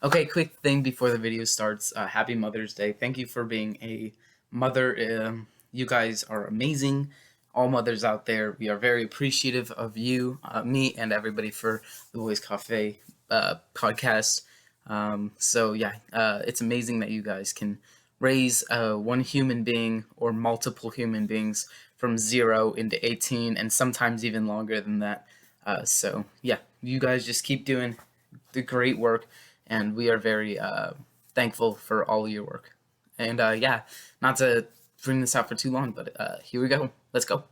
Okay, quick thing before the video starts. Happy Mother's Day. Thank you for being a mother. You guys are amazing. All mothers out there, we are very appreciative of you, me, and everybody for the Boys Cafe podcast. It's amazing that you guys can raise one human being or multiple human beings from 0 into 18 and sometimes even longer than that. You guys just keep doing the great work, and we are very thankful for all of your work. And not to bring this out for too long, but here we go. Let's go.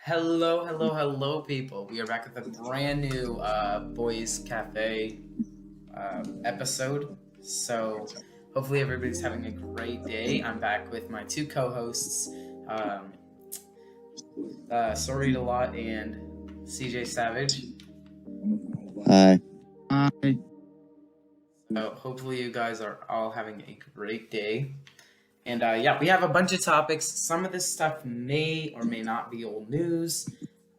Hello, people. We are back with a brand new Boys Cafe episode. So hopefully everybody's having a great day. I'm back with my two co-hosts, Sorry a Lot and CJ Savage. Hi. So hopefully you guys are all having a great day. And we have a bunch of topics. Some of this stuff may or may not be old news.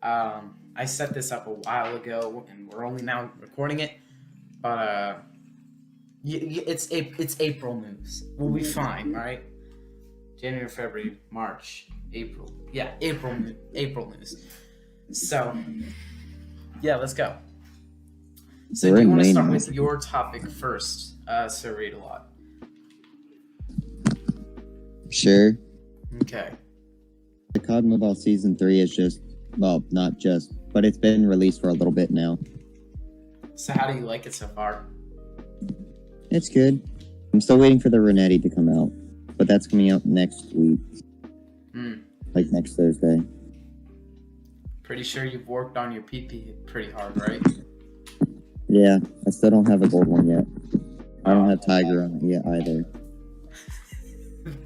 I set this up a while ago, and we're only now recording it. But it's April news. We'll be fine, all right? January, February, March, April. Yeah, April news. So, yeah, let's go. So do you want to start with your topic first, Sir Read a Lot? Sure. Okay. The COD Mobile Season 3 is not just, but it's been released for a little bit now. So how do you like it so far? It's good. I'm still waiting for the Renetti to come out, but that's coming out next week. Like next Thursday. Pretty sure you've worked on your PP pretty hard, right? Yeah, I still don't have a gold one yet. I don't have Tiger on it yet either.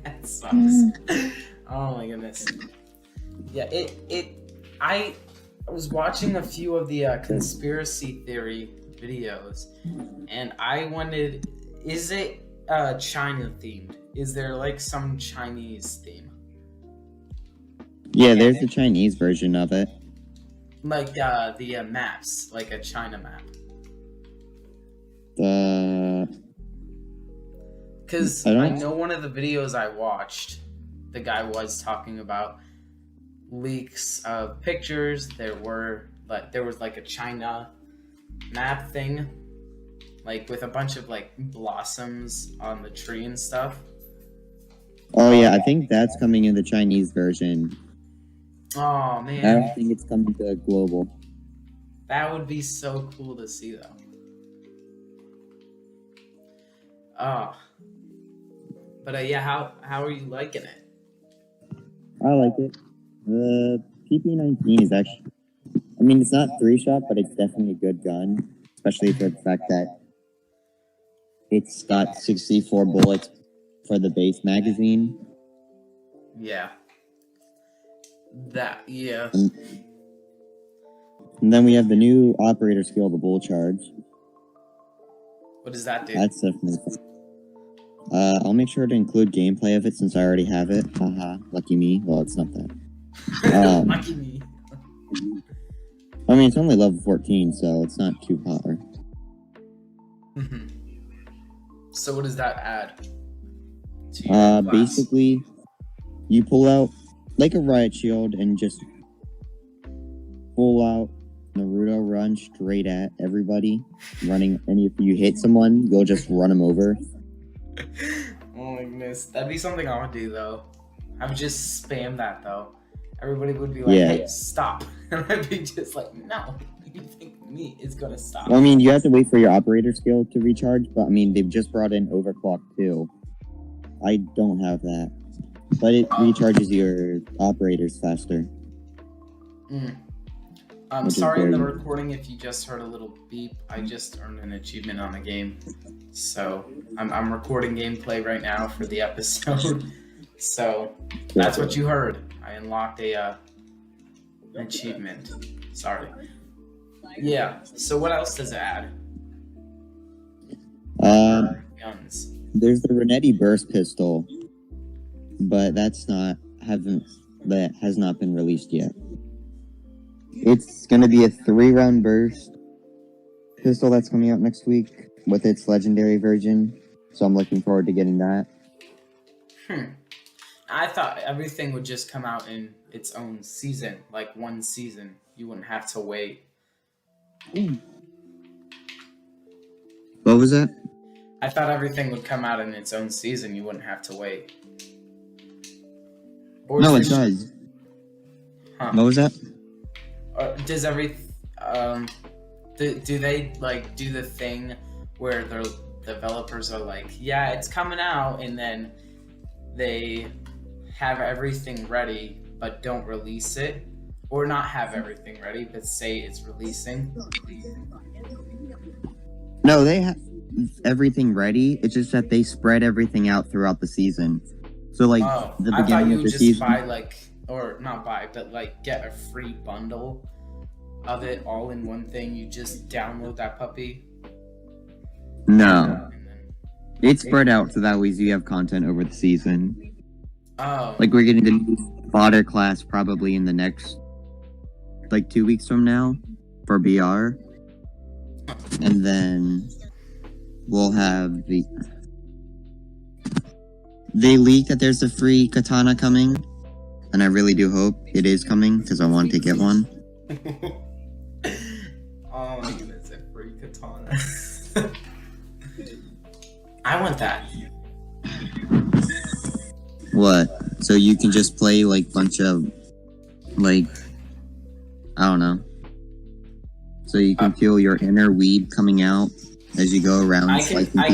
That sucks. Oh my goodness. Yeah, I was watching a few of the conspiracy theory videos, and I wondered, is it China themed? Is there like some Chinese theme? Yeah, there's the Chinese version of it. Like the maps, like a China map. Because I know one of the videos I watched, the guy was talking about leaks of pictures. There was like a China map thing, like with a bunch of like blossoms on the tree and stuff. Oh yeah, I think that's coming in the Chinese version. Oh man, I don't think it's coming to global. That would be so cool to see though. But how are you liking it? I like it. The PP19 is actually, I mean, it's not 3-shot, but it's definitely a good gun, especially for the fact that it's got 64 bullets for the base magazine. Yeah. And then we have the new operator skill, the bull charge. What does that do? That's definitely fun. I'll make sure to include gameplay of it since I already have it. Haha, lucky me. Well, it's not that. Lucky me. I mean, it's only level 14, so it's not too hard. So what does that add to your class? Basically, you pull out like a riot shield and just pull out Naruto run straight at everybody running, and if you hit someone, you'll just run them over. Oh my goodness, that'd be something I would do though. I would just spam that though. Everybody would be like, "Hey, stop!" And I'd be just like, "No, you think me is gonna stop?" Well, I mean, you have to wait for your operator skill to recharge, but I mean, they've just brought in overclock too. I don't have that, but it recharges your operators faster. I'm sorry in the recording if you just heard a little beep. I just earned an achievement on a game. So I'm recording gameplay right now for the episode. So that's what you heard. I unlocked an achievement. Sorry. Yeah. So what else does it add? Guns. There's the Renetti burst pistol, but that has not been released yet. It's gonna be a 3-round burst pistol that's coming out next week with its legendary version. So I'm looking forward to getting that. I thought everything would just come out in its own season, like one season. You wouldn't have to wait. What was that? I thought everything would come out in its own season. You wouldn't have to wait. Or No, it is does. Huh. What was that? Does do they like do the thing where their developers are like, yeah, it's coming out, and then they have everything ready but don't release it, or not have everything ready but say it's releasing? No, they have everything ready. It's just that they spread everything out throughout the season. So, like, the I thought beginning you of would the just season. buy or not buy, but like get a free bundle of it all in one thing. You just download that puppy. No. And then, It's spread out so that way you have content over the season. oh, Like, we're getting the new fodder class probably in the next, 2 weeks from now for BR. And then we'll have They leaked that there's a free katana coming. And I really do hope it is coming because I want to get one. oh my goodness, a free katana. I want that. What? So you can just play bunch of I don't know. So you can feel your inner weeb coming out as you go around. I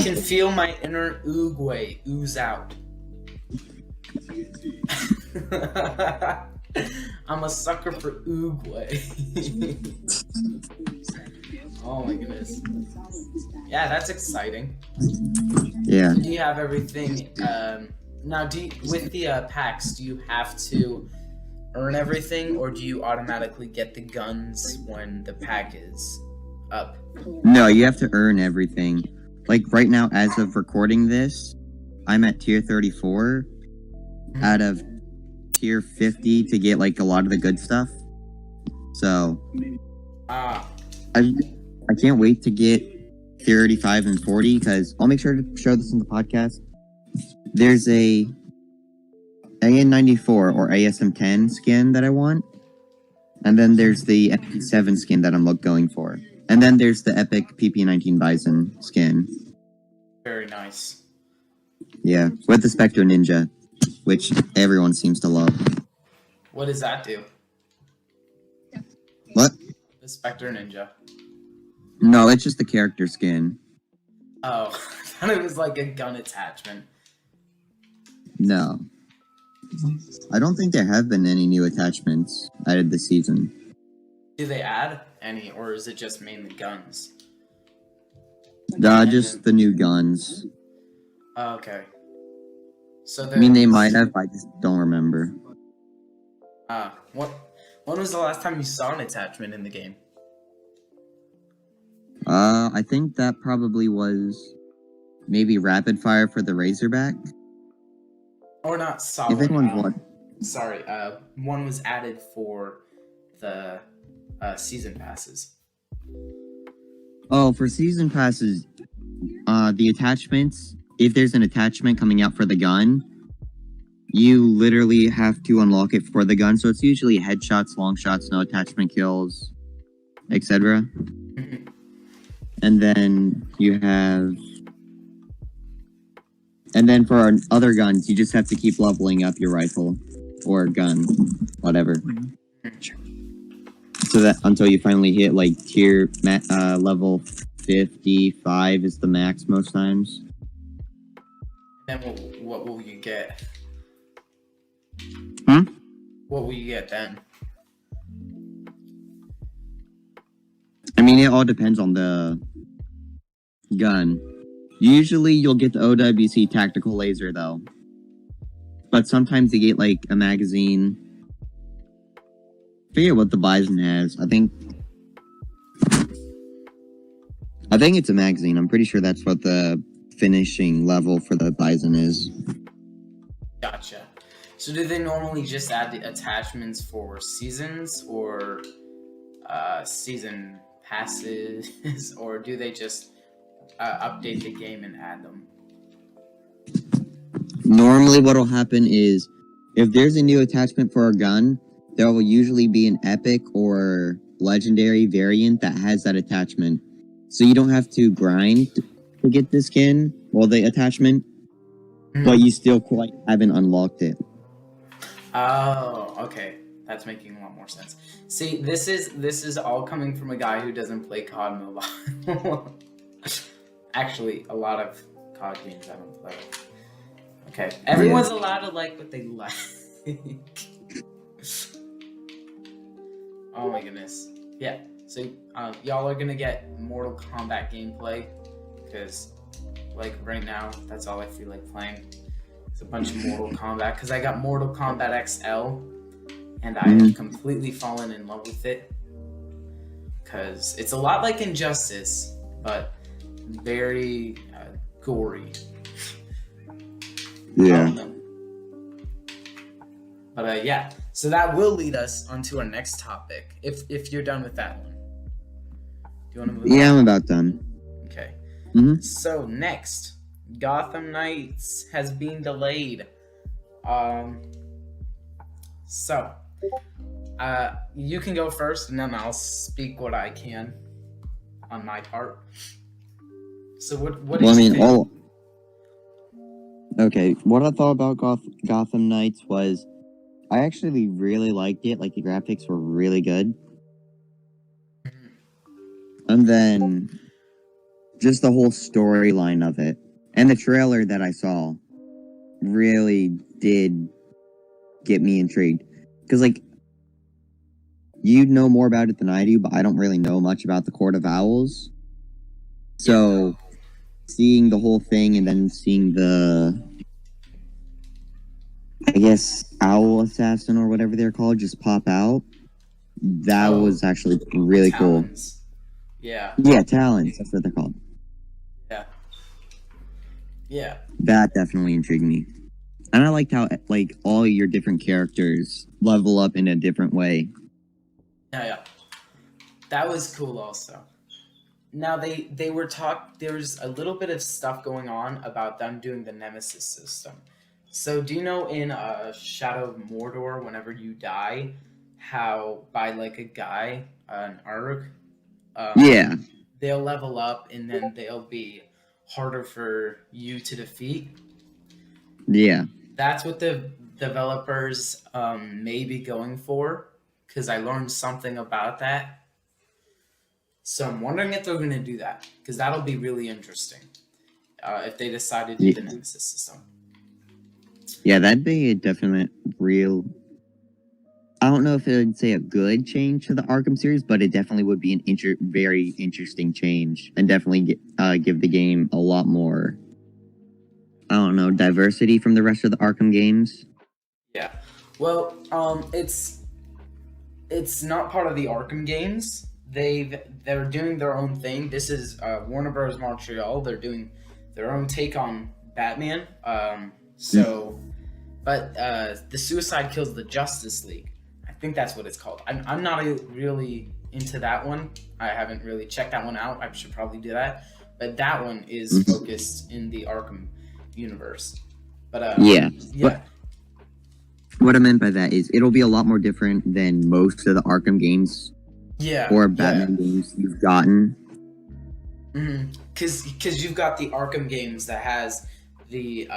can feel my inner oogway ooze out. I'm a sucker for oogway. Oh my goodness. Yeah, that's exciting. Yeah. Do you have everything? Now, with the packs, do you have to earn everything, or do you automatically get the guns when the pack is up? No, you have to earn everything. Like right now, as of recording this, I'm at tier 34 out of tier 50 to get a lot of the good stuff. So I can't wait to get 35 and 40 because I'll make sure to show this in the podcast. There's a AN94 or ASM10 skin that I want, and then there's the MP7 skin that I'm going for, and then there's the epic PP19 Bison skin. Very nice. Yeah, with the Spectre Ninja, which everyone seems to love. What does that do? What? The Spectre Ninja. No, it's just the character skin. Oh, I thought it was like a gun attachment. No. I don't think there have been any new attachments added this season. Do they add any, or is it just mainly guns? Just the new guns. Oh, okay. So I mean, they might have, I just don't remember. When was the last time you saw an attachment in the game? I think that probably was maybe Rapid Fire for the Razorback. Or not I solid. think one's what? Sorry, one was added for the season passes. Oh, for season passes, the attachments, if there's an attachment coming out for the gun, you literally have to unlock it for the gun. So it's usually headshots, long shots, no attachment kills, etc. And then you have... And then for our other guns, you just have to keep leveling up your rifle or gun, whatever. So that until you finally hit tier level 55 is the max most times. Then what will you get? Hmm? What will you get then? I mean, it all depends on the gun. Usually you'll get the OWC tactical laser though. But sometimes you get a magazine. I forget what the Bison has. I think it's a magazine. I'm pretty sure that's what the finishing level for the Bison is. Gotcha. So do they normally just add the attachments for seasons, or season passes, or do they just update the game and add them? Normally, what will happen is if there's a new attachment for a gun, there will usually be an epic or legendary variant that has that attachment. So you don't have to grind to get the skin or the attachment, but you still quite haven't unlocked it. Oh, okay. That's making a lot more sense. See, this is all coming from a guy who doesn't play COD Mobile. Actually, a lot of COD games I don't play. Okay, everyone's allowed to like what they like. Oh my goodness. Yeah. So y'all are gonna get Mortal Kombat gameplay because, like, right now that's all I feel like playing. It's a bunch of Mortal Kombat because I got Mortal Kombat XL and I have completely fallen in love with it because it's a lot like Injustice, but very gory. Yeah. But yeah, so that will lead us onto our next topic. If you're done with that one, do you want to move on? Yeah, I'm about done. Okay. Mm-hmm. So next, Gotham Knights has been delayed. So, you can go first, and then I'll speak what I can on my part. So what do you think? Okay, what I thought about Gotham Knights was I actually really liked it. Like, the graphics were really good. And then just the whole storyline of it. And the trailer that I saw really did get me intrigued. Because, like, you know more about it than I do, but I don't really know much about the Court of Owls. So, seeing the whole thing and then seeing the, I guess, owl assassin or whatever they're called just pop out, that was actually really Talons. cool. Yeah. Yeah, Talons. That's what they're called. Yeah. Yeah. That definitely intrigued me. And I liked how, like, all your different characters level up in a different way. Yeah. That was cool also. Now they were there's a little bit of stuff going on about them doing the Nemesis system. So do you know in Shadow of Mordor, whenever you die, how by like a guy, an Urg, they'll level up and then they'll be harder for you to defeat? Yeah. That's what the developers may be going for, because I learned something about that. So I'm wondering if they're going to do that, because that'll be really interesting if they decide to do the Nemesis system. Yeah, that'd be a definite real... I don't know if I'd say a good change to the Arkham series, but it definitely would be an very interesting change, and definitely give the game a lot more, I don't know, diversity from the rest of the Arkham games. Yeah. Well, it's not part of the Arkham games. They're doing their own thing. This is Warner Bros. Montreal. They're doing their own take on Batman. But the Suicide Kills the Justice League. I think that's what it's called. I'm not really into that one. I haven't really checked that one out. I should probably do that. But that one is focused in the Arkham universe. But yeah. What I meant by that is it'll be a lot more different than most of the Arkham games. Or Batman games you've gotten. Because you've got the Arkham games that has the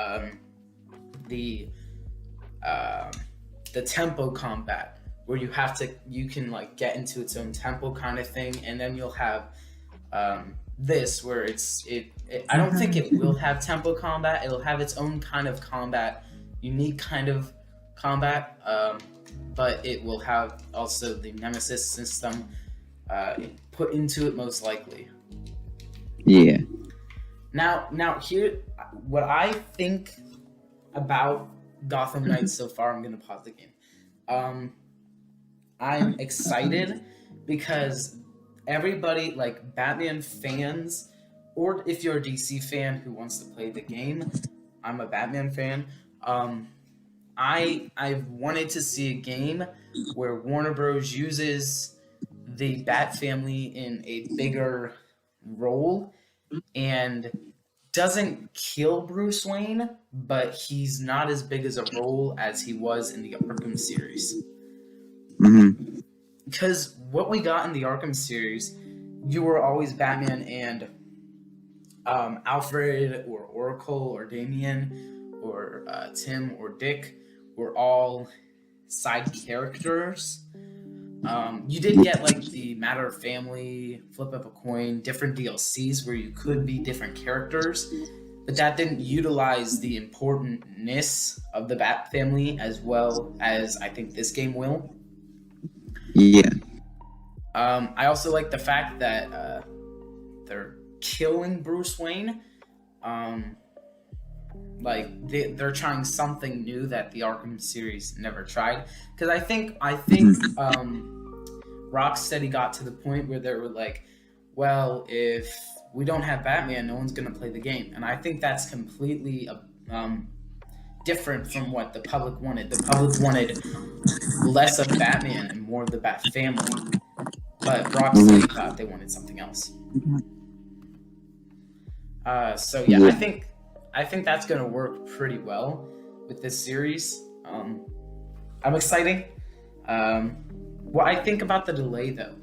tempo combat, where you can like get into its own tempo kind of thing, and then you'll have this where I don't think it will have tempo combat. It'll have its own kind of combat, unique kind of combat, but it will have also the Nemesis system put into it most likely. Yeah. Now here, what I think about Gotham Knights so far, I'm gonna pause the game. I'm excited because everybody, like Batman fans, or if you're a DC fan who wants to play the game, I'm a Batman fan. I've wanted to see a game where Warner Bros. Uses the Bat family in a bigger role and doesn't kill Bruce Wayne, but he's not as big as a role as he was in the Arkham series. Mm-hmm. Because what we got in the Arkham series, you were always Batman and Alfred or Oracle or Damian or Tim or Dick were all side characters. You did get like the Matter of Family, Flip Up a Coin, different DLCs where you could be different characters, but that didn't utilize the importantness of the Bat family as well as I think this game will. Yeah. I also like the fact that they're killing Bruce Wayne. Like they're trying something new that the Arkham series never tried. Because I think Rocksteady got to the point where they were like, well, if we don't have Batman, no one's gonna play the game, and I think that's completely different from what the public wanted. The public wanted less of Batman and more of the Bat family, but Rocksteady thought they wanted something else. So yeah, I think that's gonna work pretty well with this series. I'm excited. What I think about the delay though,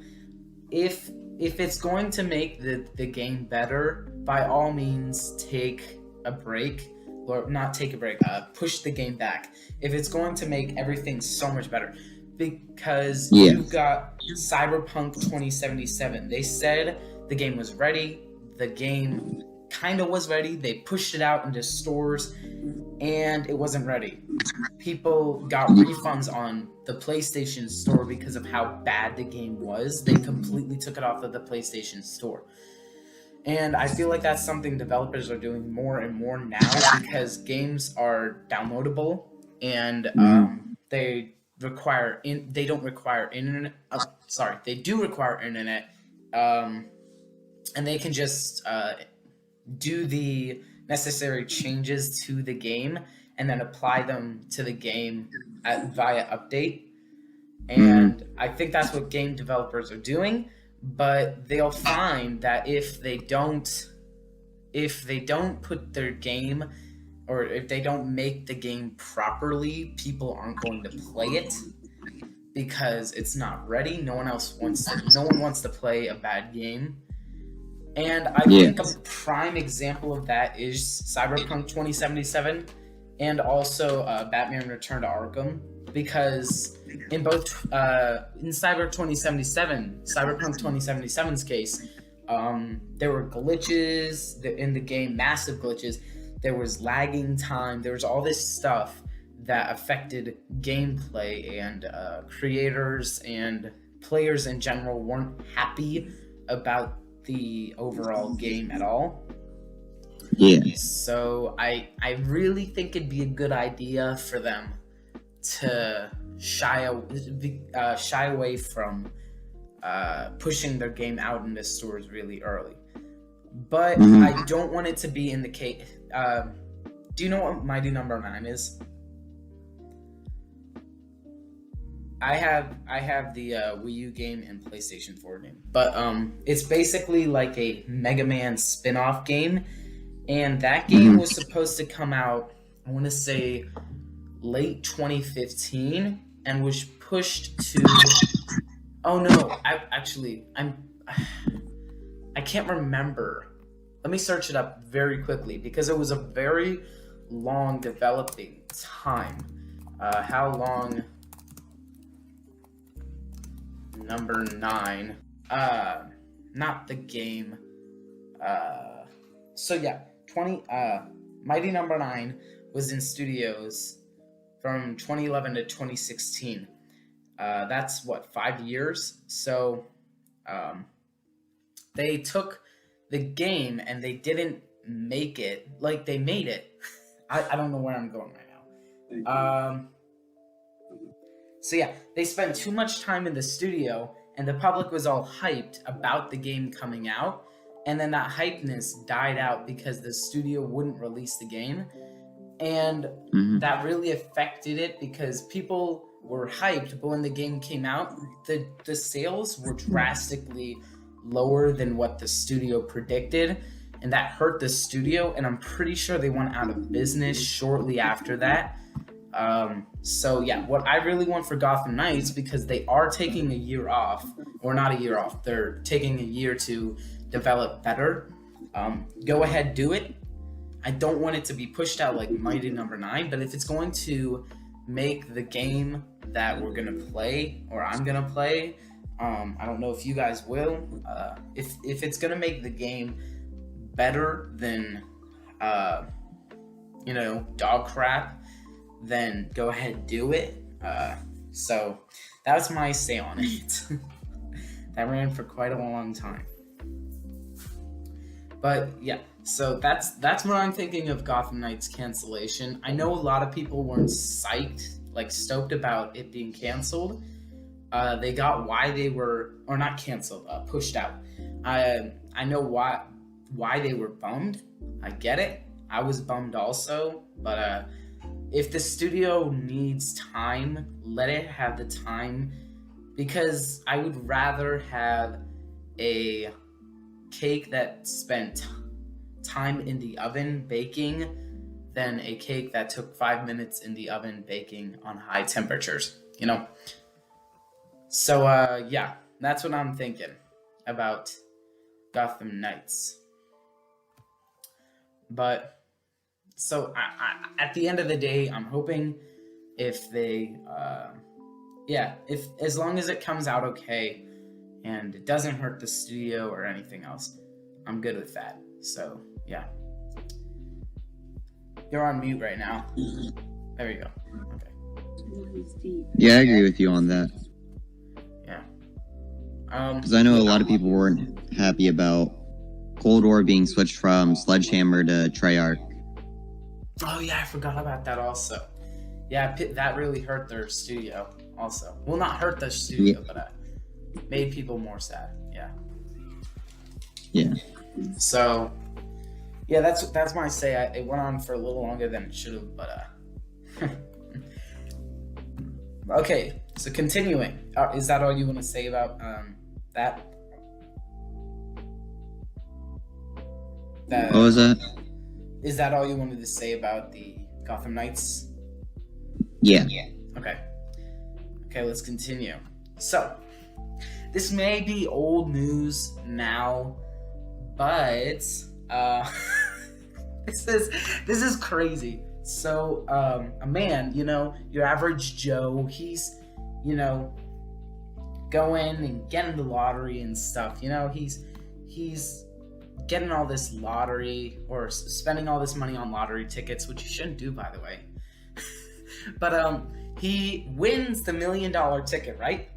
if it's going to make the game better, by all means take a break, or not take a break, push the game back. If it's going to make everything so much better, because you've got Cyberpunk 2077. They said the game was ready. The game kind of was ready. They pushed it out into stores, and it wasn't ready. People got refunds on the PlayStation Store because of how bad the game was. They completely took it off of the PlayStation Store. And I feel like that's something developers are doing more and more now, because games are downloadable and they don't require internet. They do require internet, and they can just do the necessary changes to the game and then apply them to the game via update. And I think that's what game developers are doing, but they'll find that if they don't put their game, or if they don't make the game properly, people aren't going to play it because it's not ready. No one wants to play a bad game. And I think a prime example of that is Cyberpunk 2077 and also Batman Return to Arkham, because in both in Cyberpunk 2077's case, there were glitches in the game, massive glitches. There was lagging time. There was all this stuff that affected gameplay, and creators and players in general weren't happy about the overall game at all. So I really think it'd be a good idea for them to shy away from pushing their game out in the stores really early. But I don't want it to be in the case. Do you know what Mighty Number 9 is? I have the Wii U game and PlayStation 4 game, but it's basically like a Mega Man spin-off game, and that game was supposed to come out, I want to say, late 2015, and was pushed to. Oh no! I can't remember. Let me search it up very quickly, because it was a very long developing time. How long? Number 9. Not the game. So yeah, Mighty Number 9 was in studios from 2011 to 2016. That's what, 5 years? So they took the game and they didn't make it. Like, they made it. I don't know where I'm going right now. So yeah, they spent too much time in the studio, and the public was all hyped about the game coming out, and then that hypeness died out because the studio wouldn't release the game, and that really affected it, because people were hyped, but when the game came out, the sales were drastically lower than what the studio predicted, and that hurt the studio, and I'm pretty sure they went out of business shortly after that. So yeah, what I really want for Gotham Knights, because they are taking a year off, or not a year off, they're taking a year to develop better. Go ahead, do it. I don't want it to be pushed out like Mighty Number 9, but if it's going to make the game that we're gonna play, or I'm gonna play, I don't know if you guys will. If it's gonna make the game better than, dog crap, then go ahead, do it. So that's my say on it. That ran for quite a long time. But yeah, so that's what I'm thinking of Gotham Knights cancellation. I know a lot of people weren't stoked about it being canceled. They got why they were, or not canceled, pushed out. I know why they were bummed. I get it. I was bummed also, but if the studio needs time, let it have the time, because I would rather have a cake that spent time in the oven baking than a cake that took 5 minutes in the oven baking on high temperatures, So yeah, that's what I'm thinking about Gotham Knights. But so I at the end of the day, I'm hoping if they if as long as it comes out okay and it doesn't hurt the studio or anything else, I'm good with that. So yeah, you're on mute right now. There you go. Okay. Yeah, I agree with you on that. Yeah. Because I know a lot of people weren't happy about Cold War being switched from Sledgehammer to Treyarch. Oh yeah, I forgot about that also. Yeah, that really hurt their studio also. Well, not hurt the studio, but made people more sad. Yeah. Yeah. So, yeah, that's my say. It went on for a little longer than it should have, but okay. So continuing, is that all you want to say about that? What was that? Is that all you wanted to say about the Gotham Knights? Yeah. Okay. Okay, let's continue. So, this may be old news now, but this is crazy. So, a man, your average Joe, he's, going and getting the lottery and stuff. He's getting all this lottery, or spending all this money on lottery tickets, which you shouldn't do, by the way. But he wins the $1 million ticket, right?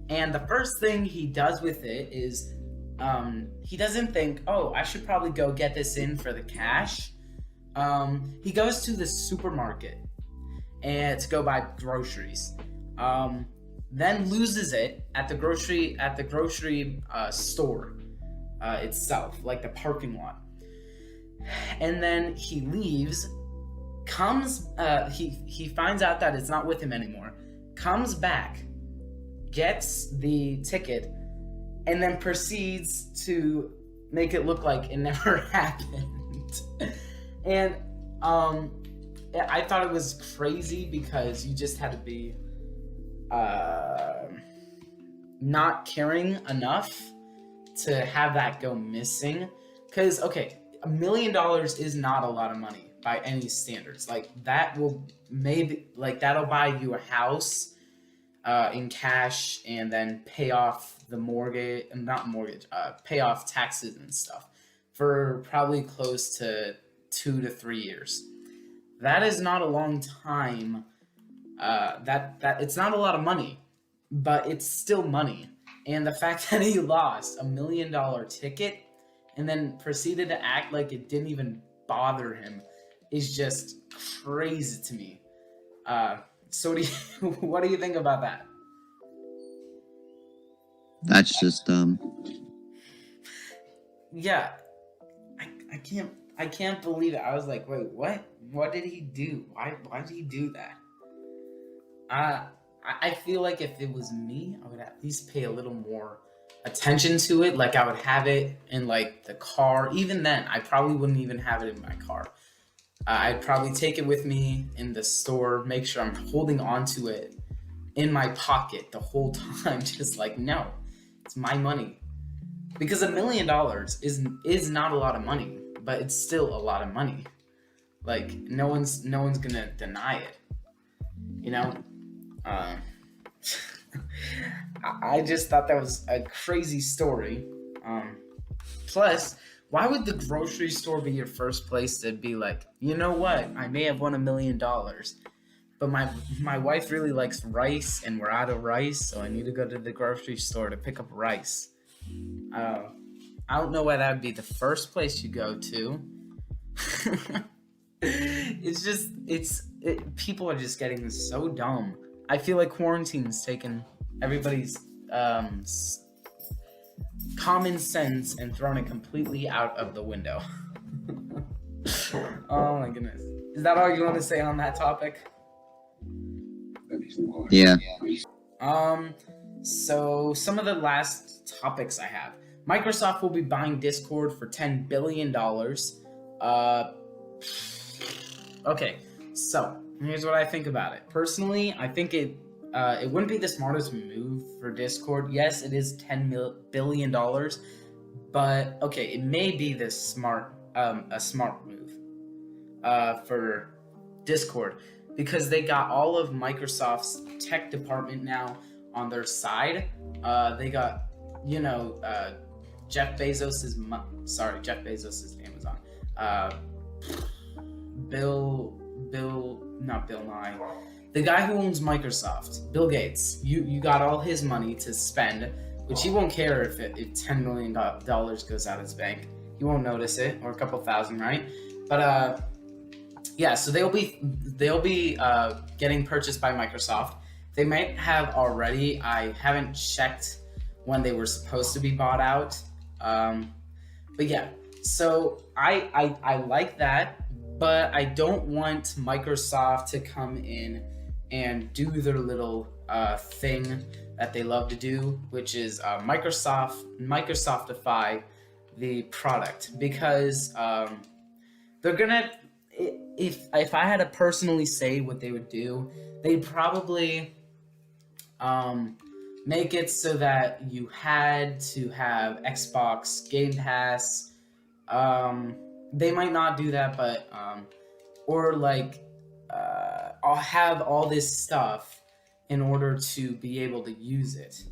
And the first thing he does with it is he doesn't think, oh, I should probably go get this in for the cash. He goes to the supermarket and to go buy groceries. Then loses it at the grocery store itself, like the parking lot. And then he leaves. He finds out that it's not with him anymore. Comes back, gets the ticket, and then proceeds to make it look like it never happened. And I thought it was crazy, because you just had to be not caring enough to have that go missing. Because okay, $1 million is not a lot of money by any standards. Like, that'll buy you a house in cash, and then pay off the mortgage, pay off taxes and stuff for probably close to 2 to 3 years. That is not a long time. That it's not a lot of money, but it's still money. And the fact that he lost $1 million ticket and then proceeded to act like it didn't even bother him is just crazy to me. So what do you think about that? That's just Yeah, I can't believe it. I was like, wait, what? What did he do? Why did he do that? I feel like if it was me, I would at least pay a little more attention to it. Like I would have it in like the car. Even then, I probably wouldn't even have it in my car. I'd probably take it with me in the store, make sure I'm holding on to it in my pocket the whole time. Just like, no, it's my money. Because $1 million is not a lot of money, but it's still a lot of money. Like no one's gonna deny it, you know. Uh, I just thought that was a crazy story. Plus, why would the grocery store be your first place to be like, you know what? I may have won $1 million, but my wife really likes rice, and we're out of rice, so I need to go to the grocery store to pick up rice. Uh, I don't know why that would be the first place you go to. People are just getting so dumb. I feel like quarantine's taken everybody's common sense and thrown it completely out of the window. Oh my goodness. Is that all you want to say on that topic? Yeah. So some of the last topics I have. Microsoft will be buying Discord for $10 billion. Okay, so here's what I think about it. Personally, I think it wouldn't be the smartest move for Discord. Yes, it is $10 billion, but okay, it may be a smart move for Discord because they got all of Microsoft's tech department now on their side. They got, Jeff Bezos is Amazon. Not Bill Nye. The guy who owns Microsoft, Bill Gates. You got all his money to spend, which he won't care if $10 million goes out of his bank. He won't notice it, or a couple thousand, right? But yeah. So they'll be getting purchased by Microsoft. They might have already. I haven't checked when they were supposed to be bought out. But yeah. So I like that. But I don't want Microsoft to come in and do their little thing that they love to do, which is Microsoftify the product, because they're gonna. If I had to personally say what they would do, they'd probably make it so that you had to have Xbox Game Pass. They might not do that, but I'll have all this stuff in order to be able to use it,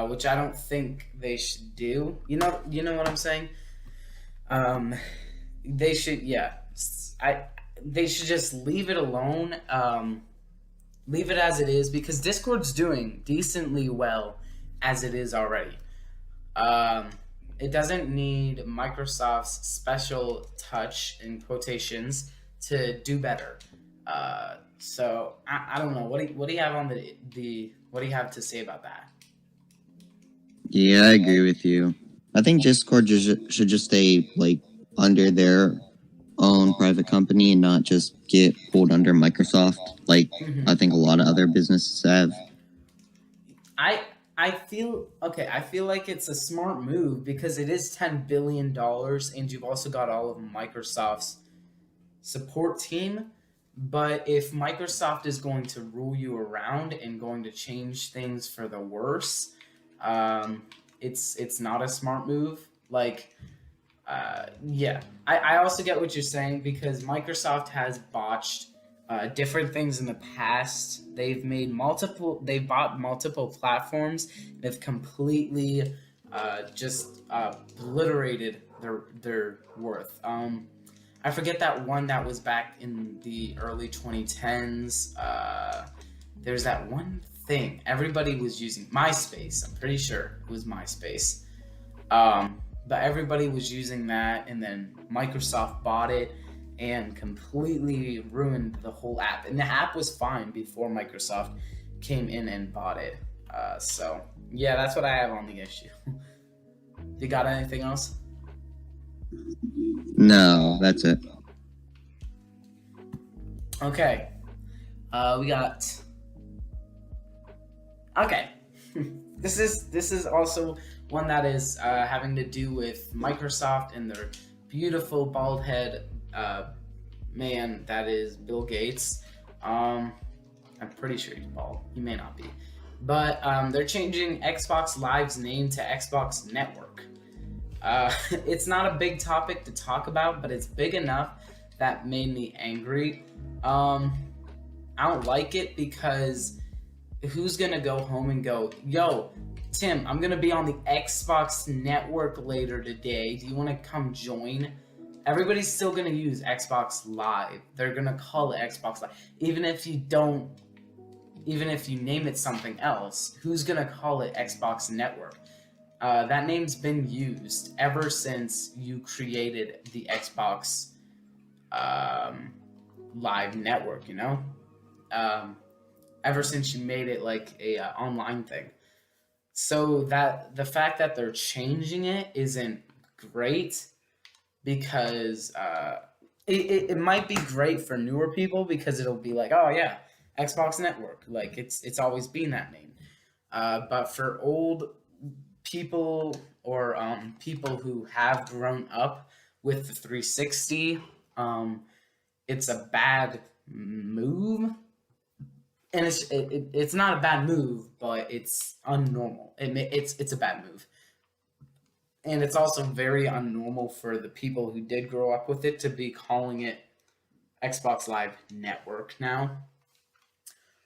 which I don't think they should do. You know what I'm saying? They should, they should just leave it alone. Leave it as it is, because Discord's doing decently well as it is already. It doesn't need Microsoft's special touch, in quotations, to do better. So I don't know. What do you have on what do you have to say about that? Yeah, I agree with you. I think Discord should just stay under their own private company and not just get pulled under Microsoft I think a lot of other businesses have. I feel like it's a smart move because it is $10 billion, and you've also got all of Microsoft's support team. But if Microsoft is going to rule you around and going to change things for the worse, it's not a smart move. I also get what you're saying, because Microsoft has botched different things in the past. They've bought multiple platforms. They've completely just obliterated their worth. I forget that one that was back in the early 2010s. There's that one thing everybody was using, MySpace. I'm pretty sure it was MySpace. But everybody was using that, and then Microsoft bought it and completely ruined the whole app. And the app was fine before Microsoft came in and bought it. So yeah, that's what I have on the issue. You got anything else? No, that's it. Okay. We got Okay. This is also one that is having to do with Microsoft and their beautiful bald head man that is Bill Gates. Um, I'm pretty sure he's bald. He may not be, but they're changing Xbox Live's name to Xbox Network. It's not a big topic to talk about, but it's big enough that made me angry. I don't like it because who's gonna go home and go, yo, Tim, I'm gonna be on the Xbox Network later today. Do you want to come join? Everybody's still gonna use Xbox Live. They're gonna call it Xbox Live, even if you don't. Even if you name it something else, who's gonna call it Xbox Network? That name's been used ever since you created the Xbox Live network. You know. Ever since you made it like a online thing. So that the fact that they're changing it isn't great because it might be great for newer people because it'll be like, oh yeah, Xbox Network, like it's always been that name. But for old people or people who have grown up with the 360, it's a bad move, and it's not a bad move, but it's unnormal. It's a bad move, and it's also very unnormal for the people who did grow up with it to be calling it Xbox Live Network now.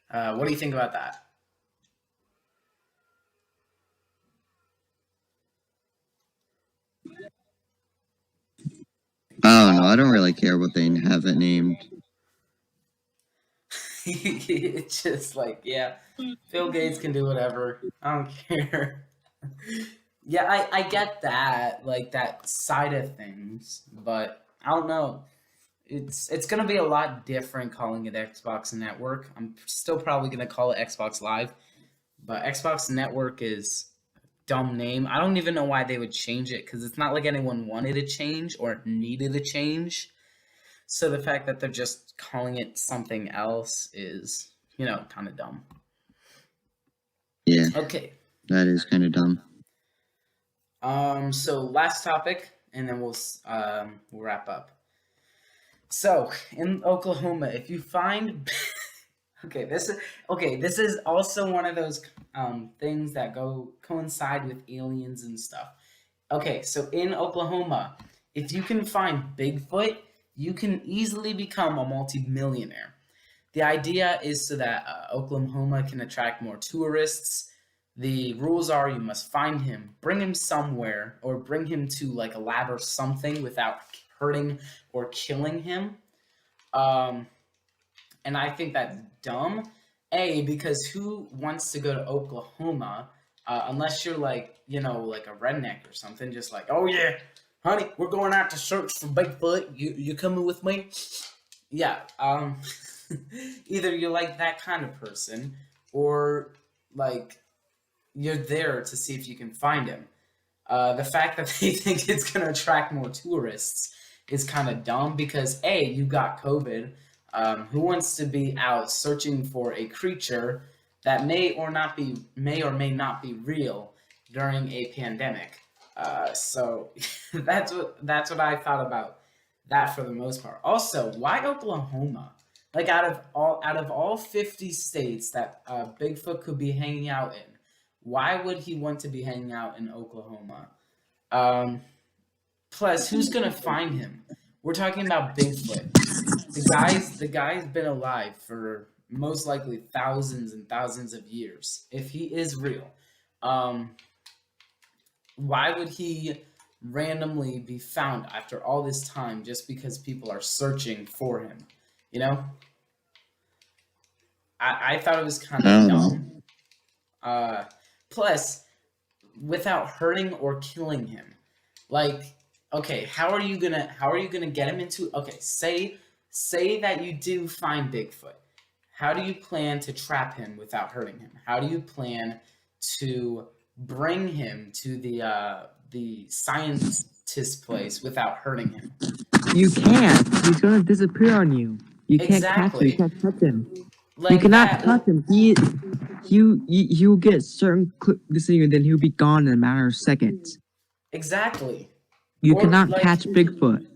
What do you think about that? I don't know. I don't really care what they have it named. It's just like, yeah, Bill Gates can do whatever. I don't care. Yeah, I get that, like that side of things, but I don't know. It's gonna be a lot different calling it Xbox Network. I'm still probably gonna call it Xbox Live, but Xbox Network is a dumb name. I don't even know why they would change it because it's not like anyone wanted a change or needed a change. So the fact that they're just calling it something else is, kind of dumb. Yeah, Okay. that is kind of dumb. So last topic, and then we'll wrap up. So in Oklahoma, if you find this is also one of those things that coincide with aliens and stuff. Okay, so in Oklahoma, if you can find Bigfoot, you can easily become a multi-millionaire. The idea is so that Oklahoma can attract more tourists. The rules are you must find him, bring him somewhere, or bring him to like a lab or something without hurting or killing him. And I think that's dumb. Because who wants to go to Oklahoma unless you're like, like a redneck or something, just like, oh yeah, honey, we're going out to search for Bigfoot. You coming with me? Yeah. Either you're like that kind of person, or like you're there to see if you can find him. The fact that they think it's going to attract more tourists is kind of dumb because you got COVID. Who wants to be out searching for a creature that may or may not be real during a pandemic? So that's what I thought about that for the most part. Also, why Oklahoma? Like out of all 50 states that Bigfoot could be hanging out in, why would he want to be hanging out in Oklahoma? Plus, who's gonna find him? We're talking about Bigfoot. The guy's been alive for most likely thousands and thousands of years. If he is real, why would he randomly be found after all this time just because people are searching for him? I thought it was kind of dumb. Plus, without hurting or killing him, like, okay, how are you gonna get him into? Okay, say that you do find Bigfoot. How do you plan to trap him without hurting him? How do you plan to bring him to the scientist place without hurting him? You can't. He's gonna disappear on you. You can't catch him. Exactly. You can't touch him. You Like cannot that. touch him. He'll get certain this thing, and then he'll be gone in a matter of seconds. Exactly. You Or cannot like catch Bigfoot.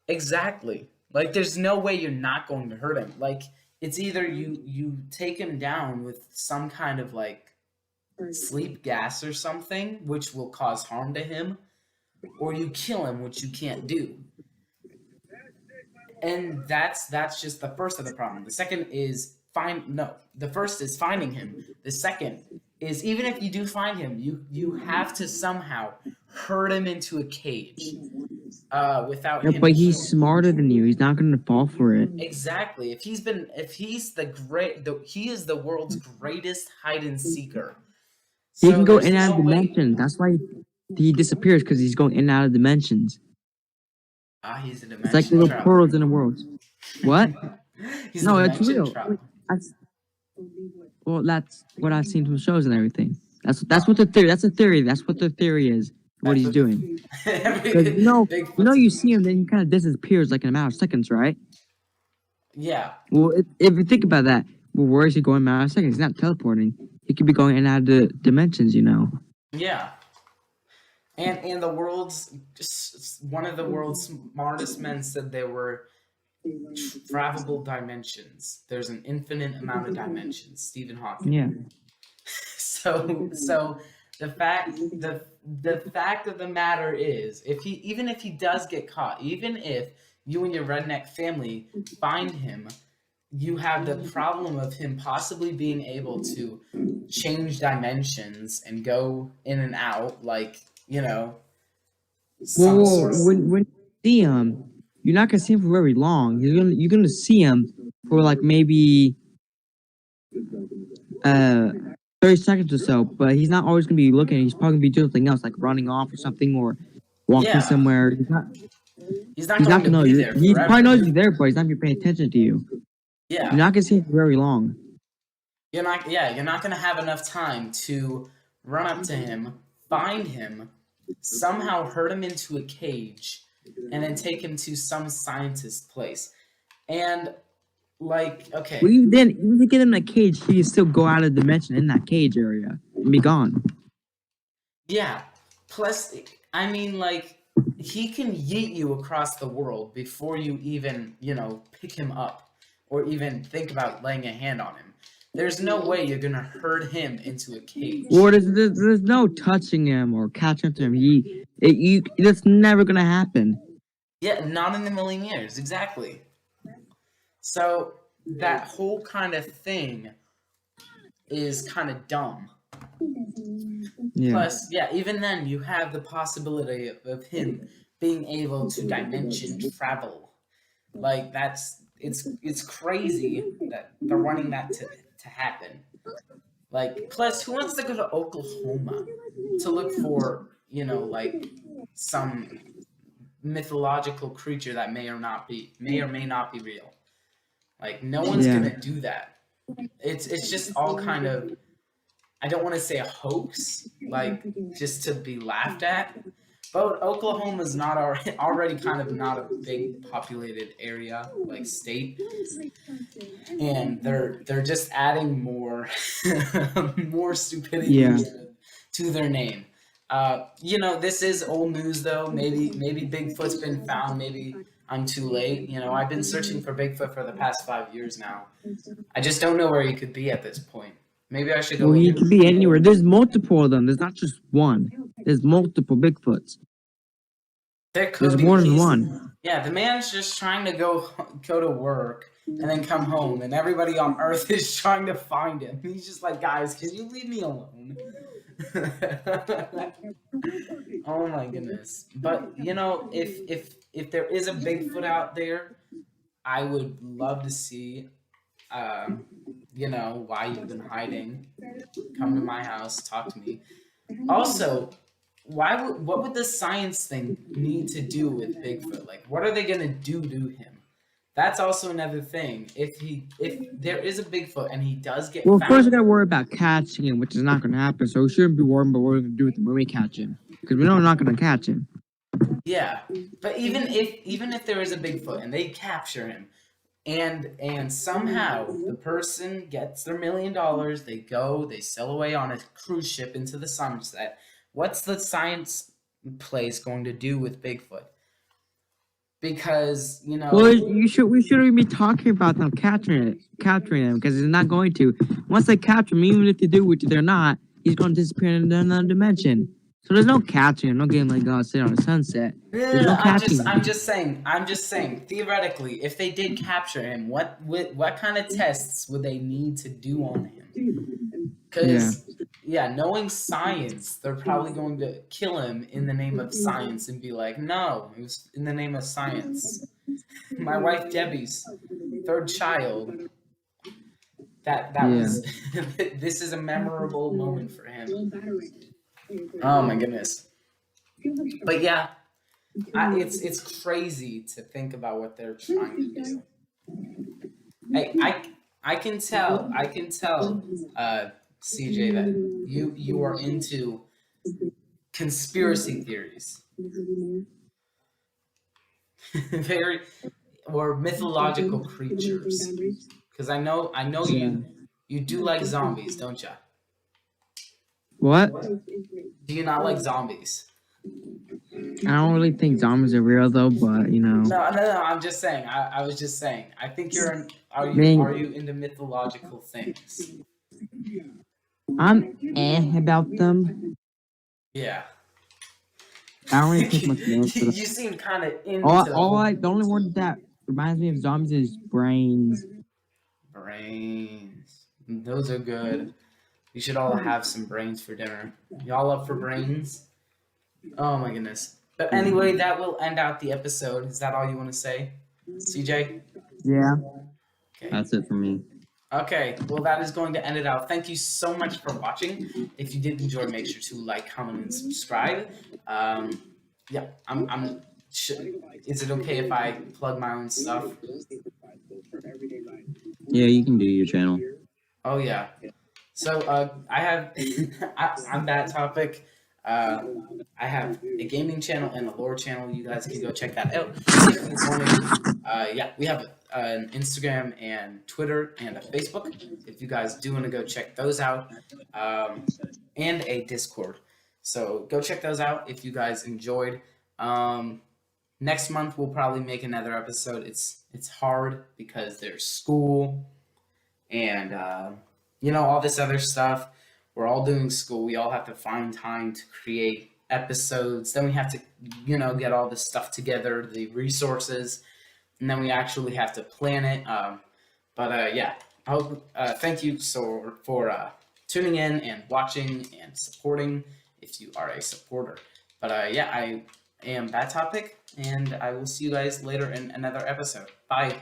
exactly. Like there's no way you're not going to hurt him. Like it's either you take him down with some kind of like sleep gas or something, which will cause harm to him, or you kill him, which you can't do. And that's just the first of the problem. The second is the first is finding him. The second is even if you do find him, you have to somehow herd him into a cage without Yeah, him. but he's smarter than you. He's not going to fall for it. Exactly. If he is the world's greatest hide and seeker. He So can go there's in and out no of way. dimensions. That's why he disappears, because he's going in and out of dimensions. He's a It's like dimension little traveler. portals in the world. What? He's No, a it's dimension real. traveler. Well, that's what I've seen from shows and everything. That's what the theory. That's the theory. That's what the theory is. What he's doing. Because you see him, then he kind of disappears like in a matter of seconds, right? Yeah. Well, if you think about that, well, where is he going in a matter of seconds? He's not teleporting. He could be going in and out of the dimensions, Yeah. And the world's one of the world's smartest men said there were travelable dimensions. There's an infinite amount of dimensions. Stephen Hawking. Yeah. So the fact of the matter is, even if he does get caught, even if you and your redneck family find him, you have the problem of him possibly being able to change dimensions and go in and out, like Well, when you see him, you're not gonna see him for very long. You're gonna see him for like maybe 30 seconds or so, but he's not always gonna be looking. He's probably gonna be doing something else, like running off or something, or walking somewhere. He's not going to know. be there. He probably knows you're there, but he's not gonna be paying attention to you. Yeah. You're not gonna see him for very long. You're not gonna have enough time to run up to him, find him, somehow herd him into a cage, and then take him to some scientist place. And okay. Well, even if you get him in a cage, he can still go out of dimension in that cage area and be gone. Yeah. Plus, I mean, he can yeet you across the world before you even, pick him up or even think about laying a hand on him. There's no way you're gonna herd him into a cage. Or there's no touching him or catching him. That's never gonna happen. Yeah, not in a million years, exactly. So that whole kind of thing is kind of dumb. Yeah. Plus, even then you have the possibility of him being able to dimension travel. Like it's crazy that they're wanting that to happen. Plus, who wants to go to Oklahoma to look for, some mythological creature that may or may not be real? No one's gonna do that. It's just all kind of, I don't want to say a hoax, just to be laughed at. But Oklahoma's not already kind of not a big populated area, state, and they're just adding more more stupidity to their name. This is old news though. Maybe Bigfoot's been found. Maybe I'm too late. I've been searching for Bigfoot for the past 5 years now. I just don't know where he could be at this point. Maybe I should go. Well, he could be anywhere. There's multiple of them. There's not just one. There's multiple Bigfoots. There's more than one. Yeah, the man's just trying to go to work and then come home, and everybody on Earth is trying to find him. He's just like, guys, can you leave me alone? Oh my goodness! But if there is a Bigfoot out there, I would love to see. Why you've been hiding. Come to my house, talk to me. Also, what would the science thing need to do with Bigfoot? What are they gonna do to him? That's also another thing. If there is a Bigfoot and he does get found, first we gotta worry about catching him, which is not gonna happen. So we shouldn't be worried about what we're gonna do with him when we catch him, because we know we're not gonna catch him. Yeah, but even if there is a Bigfoot and they capture him, And somehow the person gets their $1 million. They go, they sail away on a cruise ship into the sunset. What's the science place going to do with Bigfoot? Because Well, we shouldn't be talking about them capturing them, because it's not going to. Once they capture him, even if they do, which they're not, he's going to disappear in another dimension. So there's no catching him. No getting like go sit on a sunset. There's no catching him. I'm just saying. Theoretically, if they did capture him, what kind of tests would they need to do on him? Because knowing science, they're probably going to kill him in the name of science and be like, no, it was in the name of science. My wife Debbie's third child. That was. This is a memorable moment for him. Oh my goodness. But yeah, it's crazy to think about what they're trying to do. Hey, I can tell, CJ, that you are into conspiracy theories. Or mythological creatures. Because I know you do like zombies, don't you? What? Do you not like zombies? I don't really think zombies are real though, but No. I'm just saying. I was just saying. I think you're. Are you into mythological things? I'm about them. Yeah. I don't really think much of them. You seem kind of into. The only word that reminds me of zombies is brains. Brains. Those are good. We should all have some brains for dinner. Y'all up for brains? Oh my goodness. But anyway, that will end out the episode. Is that all you want to say, CJ? Yeah. Okay. That's it for me. Okay, well, that is going to end it out. Thank you so much for watching. If you did enjoy, make sure to like, comment, and subscribe. Yeah, is it okay if I plug my own stuff? Yeah, you can do your channel. Oh, yeah. So, I have, on that topic, I have a gaming channel and a lore channel. You guys can go check that out. If you want we have an Instagram and Twitter and a Facebook. If you guys do want to go check those out, and a Discord. So go check those out if you guys enjoyed. Next month we'll probably make another episode. It's hard because there's school and all this other stuff. We're all doing school. We all have to find time to create episodes. Then we have to, get all this stuff together, the resources, and then we actually have to plan it. I hope, thank you for tuning in and watching and supporting if you are a supporter. But I am That Topic, and I will see you guys later in another episode. Bye.